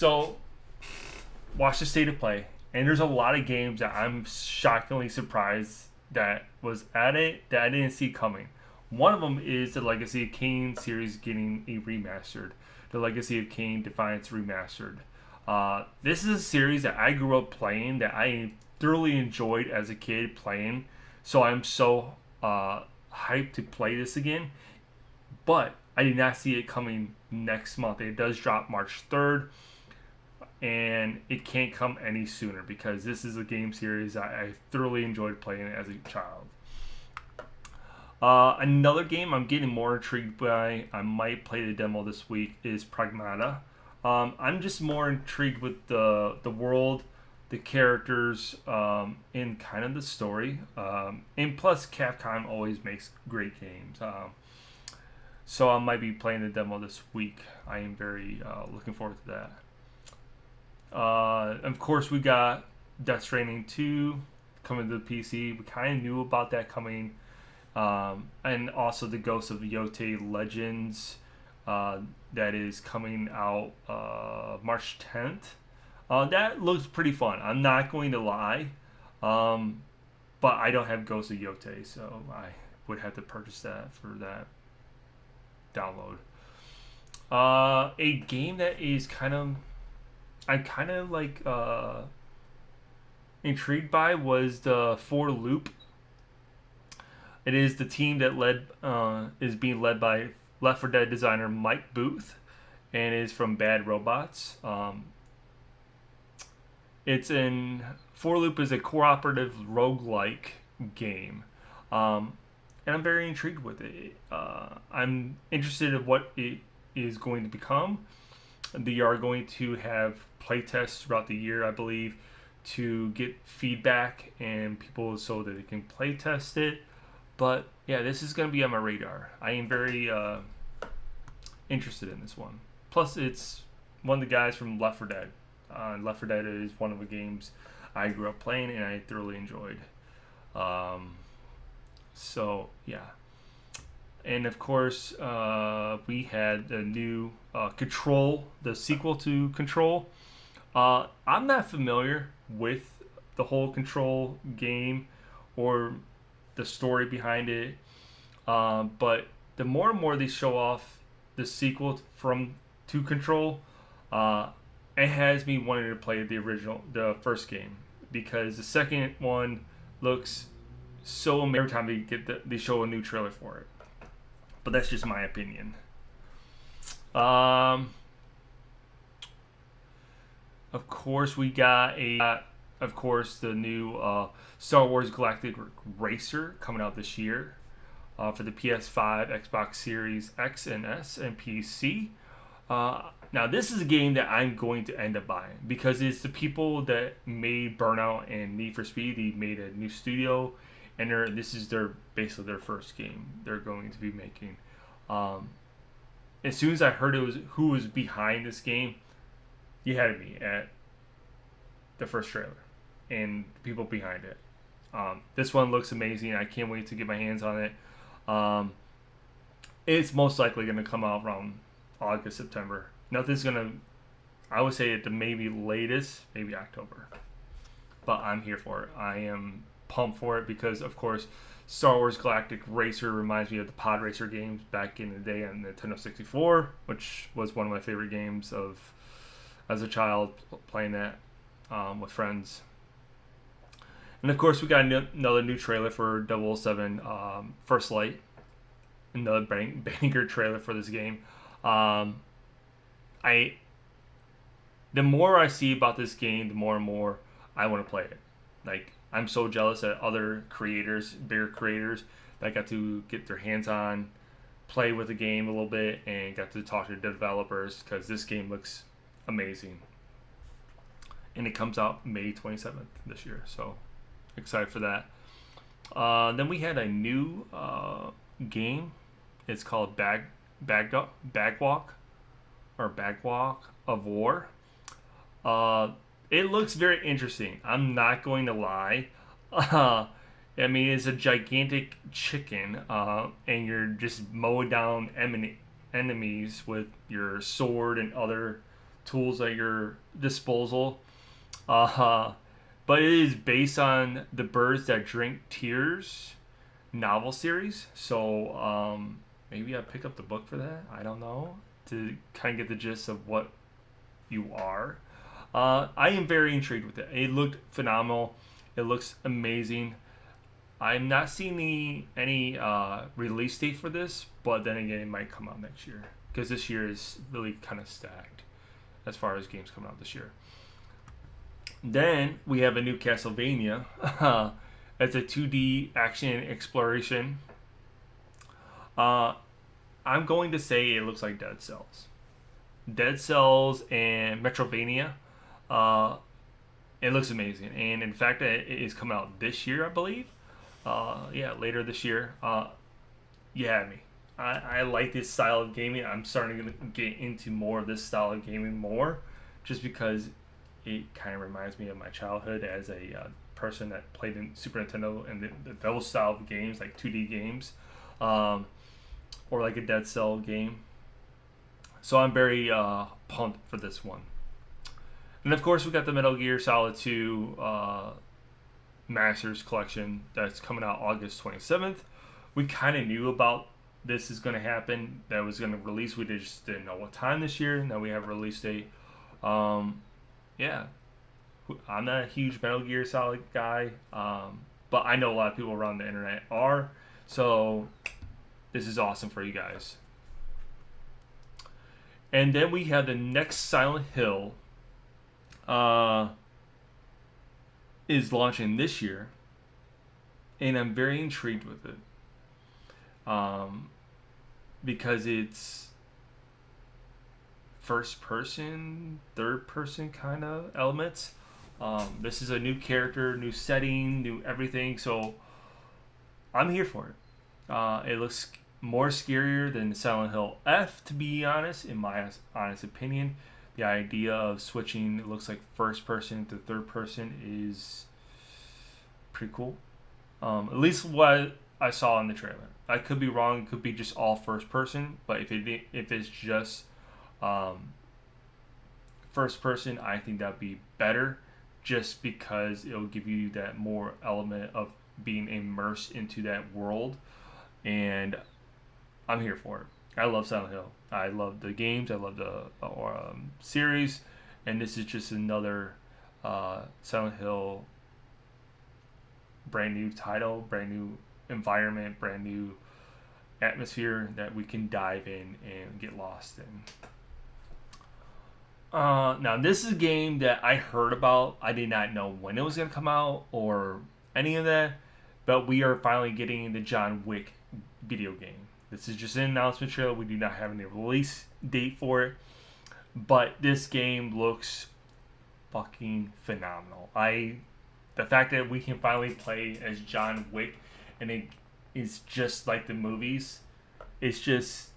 So, watch the state of play, and there's a lot of games that I'm shockingly surprised that was added that I didn't see coming. One of them is the Legacy of Kain series getting a remastered. The Legacy of Kain Defiance remastered. This is a series that I grew up playing that I thoroughly enjoyed as a kid playing. So I'm so hyped to play this again. But I did not see it coming next month. It does drop March 3rd, and it can't come any sooner because this is a game series I thoroughly enjoyed playing as a child. Another game I'm getting more intrigued by, I might play the demo this week, is Pragmata. I'm just more intrigued with the world, the characters, and kind of the story. And plus, Capcom always makes great games. So I might be playing the demo this week. I am very looking forward to that. Of course, we got Death Stranding 2 coming to the PC. We kind of knew about that coming. And also the Ghost of Yote Legends that is coming out March 10th. That looks pretty fun. I'm not going to lie. But I don't have Ghost of Yote, so I would have to purchase that for that download. A game that is I'm kind of like intrigued by was the For Loop. It is the team that is being led by Left 4 Dead designer Mike Booth, and is from Bad Robots. It's in For Loop is a cooperative roguelike game, and I'm very intrigued with it. I'm interested in what it is going to become. They are going to have playtests throughout the year, I believe, to get feedback and people so that they can playtest it. But yeah, this is going to be on my radar. I am very interested in this one. Plus, it's one of the guys from Left 4 Dead. Left 4 Dead is one of the games I grew up playing and I thoroughly enjoyed. So yeah, and of course we had the new Control, the sequel to Control. I'm not familiar with the whole Control game or the story behind it, but the more and more they show off the sequel from to Control, it has me wanting to play the first game, because the second one looks so amazing every time they show a new trailer for it. But that's just my opinion. Of course, we got the new Star Wars Galactic Racer coming out this year for the PS5, Xbox Series X and S, and PC. Now, this is a game that I'm going to end up buying because it's the people that made Burnout and Need for Speed. They made a new studio, and this is basically their first game they're going to be making. As soon as I heard it was who was behind this game, you had me at the first trailer and the people behind it. This one looks amazing. I can't wait to get my hands on it. It's most likely going to come out around August, September. Nothing's going to, I would say at the maybe latest, maybe October. But I'm here for it. I am pumped for it because, of course, Star Wars Galactic Racer reminds me of the Pod Racer games back in the day on Nintendo 64, which was one of my favorite games as a child, playing that with friends. And of course, we got another new trailer for 007 First Light. Another banger trailer for this game. The more I see about this game, the more and more I want to play it. Like, I'm so jealous that other creators, bigger creators, that got to get their hands on, play with the game a little bit, and got to talk to the developers, because this game looks amazing. And it comes out May 27th this year, so excited for that. Then we had a new game. It's called Bagwalk of War. It looks very interesting. I'm not going to lie. I mean, it's a gigantic chicken, and you're just mowing down enemies with your sword and other tools at your disposal. Uh, but it is based on the Birds That Drink Tears novel series. So maybe I pick up the book for that. I don't know, to kind of get the gist of what you are. I am very intrigued with it. It looked phenomenal. It looks amazing. I'm not seeing any release date for this, but then again, it might come out next year because this year is really kind of stacked as far as games coming out this year. Then we have a new Castlevania. It's a 2D action exploration. Uh, I'm going to say it looks like Dead Cells. Dead Cells and Metrovania. Uh, it looks amazing, and in fact, it is coming out this year, I believe. Yeah, later this year. You had me. I like this style of gaming. I'm starting to get into more of this style of gaming more, just because it kind of reminds me of my childhood as a person that played in Super Nintendo and those style of games, like 2D games, um, or like a Dead Cell game. So I'm very pumped for this one. And of course, we got the Metal Gear Solid 2 Masters Collection that's coming out August 27th. We kind of knew about this is going to happen, that was going to release. We just didn't know what time this year. Now we have a release date. Yeah, I'm not a huge Metal Gear Solid guy, but I know a lot of people around the internet are. So this is awesome for you guys. And then we have the next Silent Hill is launching this year, and I'm very intrigued with it because it's first person, third person kind of elements. This is a new character, new setting, new everything, so I'm here for it. It looks more scarier than Silent Hill F, to be honest, in my honest opinion. The idea of switching, it looks like first person to third person, is pretty cool. At least what I saw in the trailer. I could be wrong. It could be just all first person. But if it's just first person, I think that'd be better, just because it'll give you that more element of being immersed into that world. And I'm here for it. I love Silent Hill. I love the games. I love the series, and this is just another Silent Hill brand new title, brand new environment, brand new atmosphere that we can dive in and get lost in. Now, this is a game that I heard about. I did not know when it was going to come out or any of that, but we are finally getting the John Wick video game. This is just an announcement trailer. We do not have any release date for it, but this game looks fucking phenomenal. The fact that we can finally play as John Wick and it is just like the movies, it's just,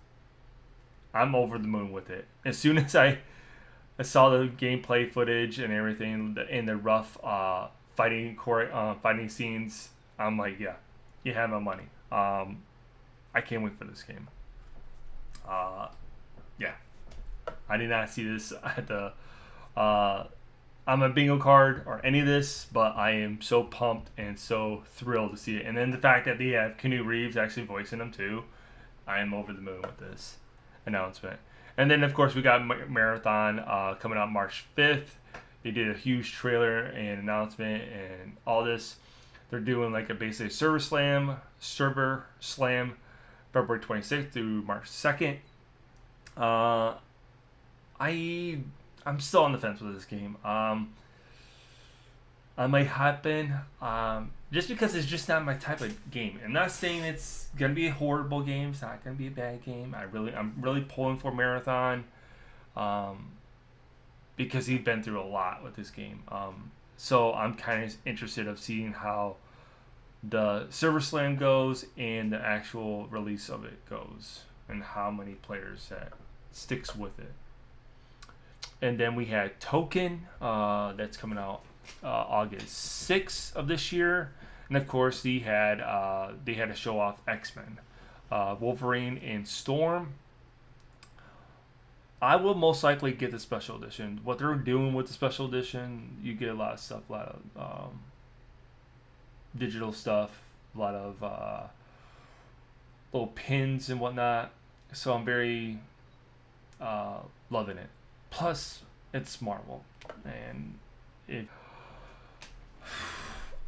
I'm over the moon with it. As soon as I saw the gameplay footage and everything in the rough fighting scenes, I'm like, yeah, you have my money. I can't wait for this game. Yeah, I did not see this at the on my bingo card or any of this, but I am so pumped and so thrilled to see it. And then the fact that they have Keanu Reeves actually voicing them too, I am over the moon with this announcement. And then of course we got Marathon coming out March 5th. They did a huge trailer and announcement and all this. They're doing like a basic server slam February 26th through March 2nd. I'm still on the fence with this game. I might hop in just because it's just not my type of game. I'm not saying it's gonna be a horrible game. It's not gonna be a bad game. I'm really pulling for Marathon because he's been through a lot with this game. So I'm kind of interested of seeing how the server slam goes and the actual release of it goes, and how many players that sticks with it. And then we had Token, that's coming out August 6th of this year. And of course, they had to show off X-Men, Wolverine and Storm. I will most likely get the special edition. What they're doing with the special edition, you get a lot of stuff, a lot of digital stuff, a lot of little pins and whatnot. So I'm very loving it. Plus, it's Marvel, and it.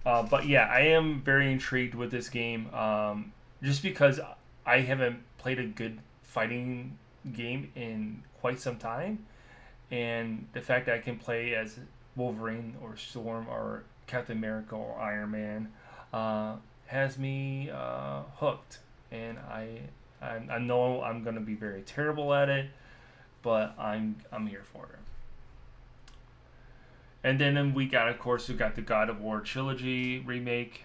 But yeah, I am very intrigued with this game, just because I haven't played a good fighting game in quite some time, and the fact that I can play as Wolverine or Storm or Captain America or Iron Man has me hooked, and I know I'm gonna be very terrible at it, but I'm here for it. And then we got, of course, we got the God of War trilogy remake.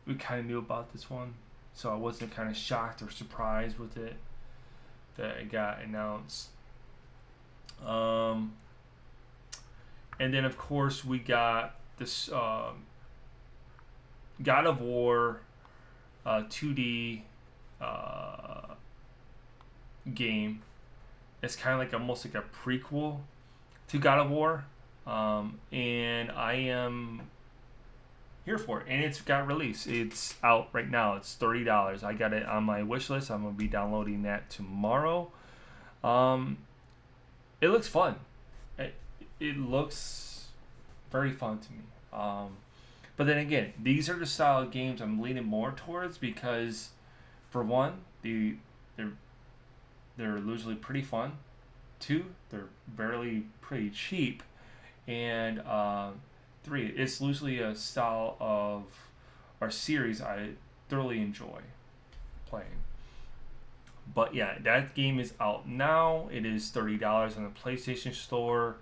We kind of knew about this one, so I wasn't kind of shocked or surprised with it that it got announced. And then, of course, we got this God of War 2D game. It's kind of like almost like a prequel to God of War, and I am here for it. And it's got release. It's out right now. It's $30. I got it on my wish list. I'm gonna be downloading that tomorrow. It looks fun. It looks very fun to me. But then again, these are the style of games I'm leaning more towards because, for one, they're usually pretty fun. Two, they're barely pretty cheap, and three, it's usually a style of or series I thoroughly enjoy playing. But yeah, that game is out now. It is $30 on the PlayStation Store.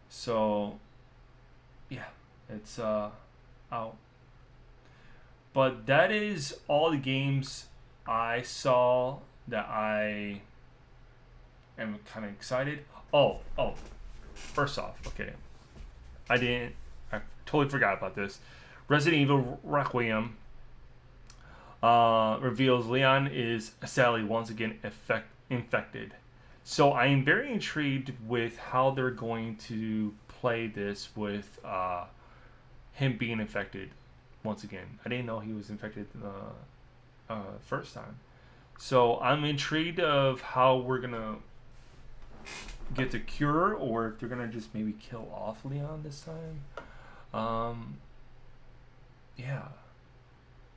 So yeah, it's out. But that is all the games I saw that I am kind of excited. Oh, first off, okay. I totally forgot about this. Resident Evil Requiem reveals Leon is sadly once again infected. So I am very intrigued with how they're going to play this with him being infected once again. I didn't know he was infected first time. So I'm intrigued of how we're gonna get the cure, or if they're gonna just maybe kill off Leon this time. Yeah,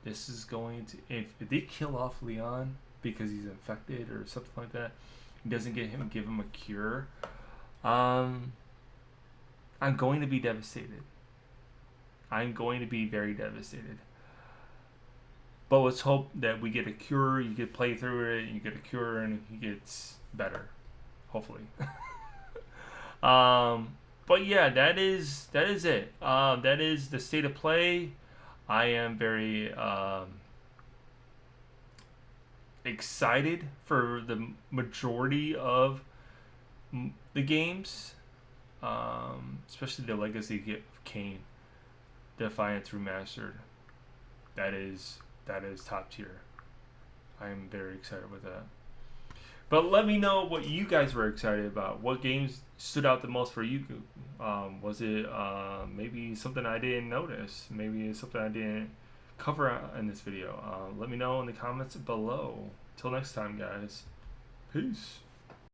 this is going to if they kill off Leon because he's infected or something like that, it doesn't give him a cure. I'm going to be devastated. I'm going to be very devastated. But let's hope that we get a cure. You get play through it, you get a cure, and he gets better. Hopefully. But yeah, that is it. That is the state of play. I am very excited for the majority of the games, especially the Legacy of Kain, Defiance Remastered. That is top tier. I am very excited with that. But let me know what you guys were excited about. What games stood out the most for you? Was it maybe something I didn't notice? Maybe it's something I didn't cover in this video? Let me know in the comments below. Till next time, guys. Peace.